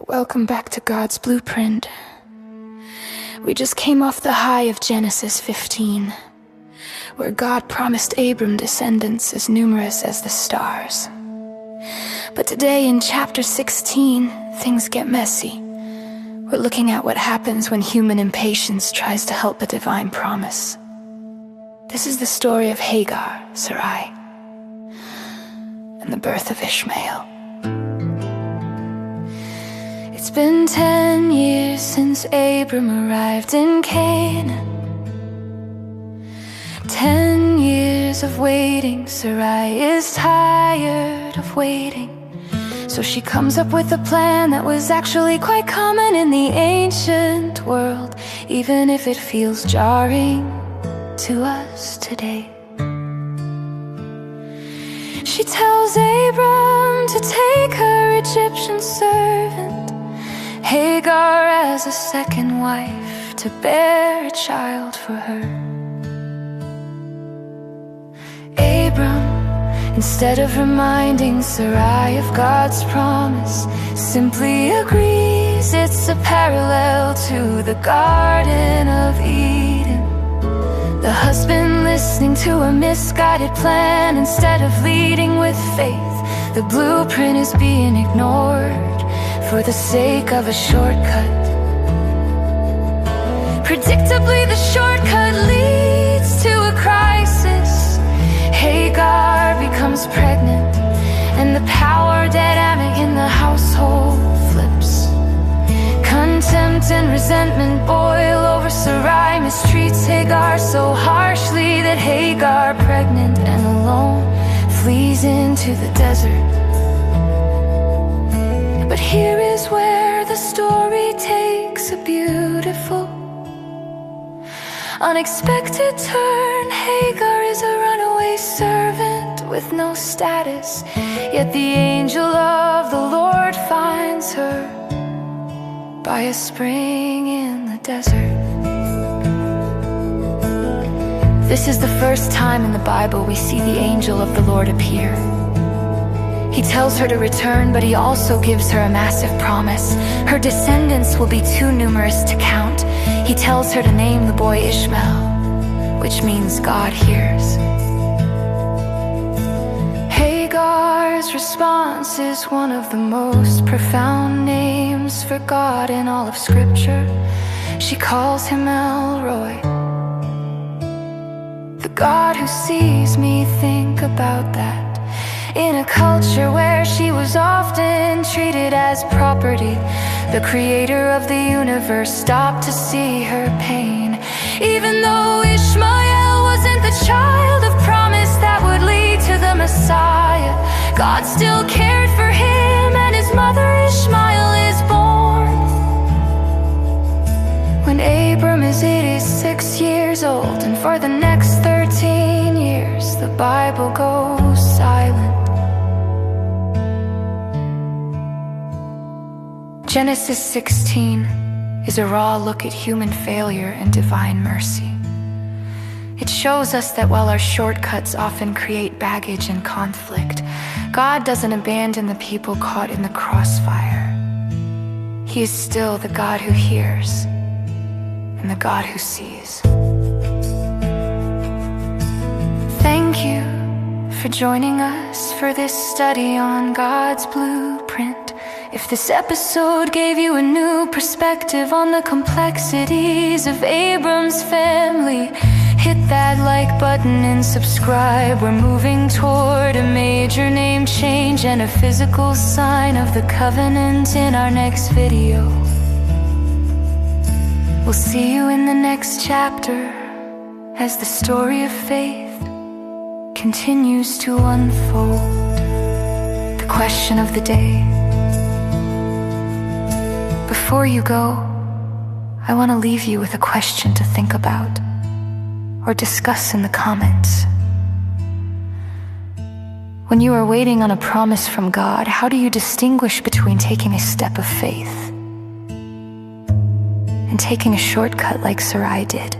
Welcome back to God's Blueprint. We just came off the high of Genesis 15, where God promised Abram descendants as numerous as the stars. But today in chapter 16, things get messy. We're looking at what happens when human impatience tries to help a divine promise. This is the story of Hagar, Sarai, and the birth of Ishmael. It's been 10 years since Abram arrived in Canaan. 10 years of waiting. Sarai is tired of waiting. So she comes up with a plan that was actually quite common in the ancient world, even if it feels jarring to us today. She tells Abram to take her Egyptian servant Hagar as a second wife, to bear a child for her. Abram, instead of reminding Sarai of God's promise, simply agrees it's a parallel to the Garden of Eden. The husband listening to a misguided plan instead of leading with faith. The blueprint is being ignored for the sake of a shortcut. Predictably, the shortcut leads to a crisis. Hagar becomes pregnant, and the power dynamic in the household flips. Contempt and resentment boil over. Sarai mistreats Hagar so harshly that Hagar, pregnant and alone, flees into the desert. But here is where the story takes a beautiful, unexpected turn. Hagar is a runaway servant with no status, yet the angel of the Lord finds her by a spring in the desert. This is the first time in the Bible we see the angel of the Lord appear. He tells her to return, but he also gives her a massive promise. Her descendants will be too numerous to count. He tells her to name the boy Ishmael, which means God hears. Hagar's response is one of the most profound names for God in all of Scripture. She calls him El Roy, the God who sees me. Think about that. In a culture where she was often treated as property, the creator of the universe stopped to see her pain. Even though Ishmael wasn't the child of promise that would lead to the Messiah, God still cared for him, and his mother Ishmael is born. When Abram is 86 years old, and for the next 13 years the Bible goes silent. Genesis 16 is a raw look at human failure and divine mercy. It shows us that while our shortcuts often create baggage and conflict, God doesn't abandon the people caught in the crossfire. He is still the God who hears and the God who sees. Thank you for joining us for this study on God's blueprint. If this episode gave you a new perspective on the complexities of Abram's family, hit that like button and subscribe. We're moving toward a major name change and a physical sign of the covenant in our next video. We'll see you in the next chapter as the story of faith continues to unfold. The question of the day. Before you go, I want to leave you with a question to think about or discuss in the comments. When you are waiting on a promise from God, how do you distinguish between taking a step of faith and taking a shortcut like Sarai did?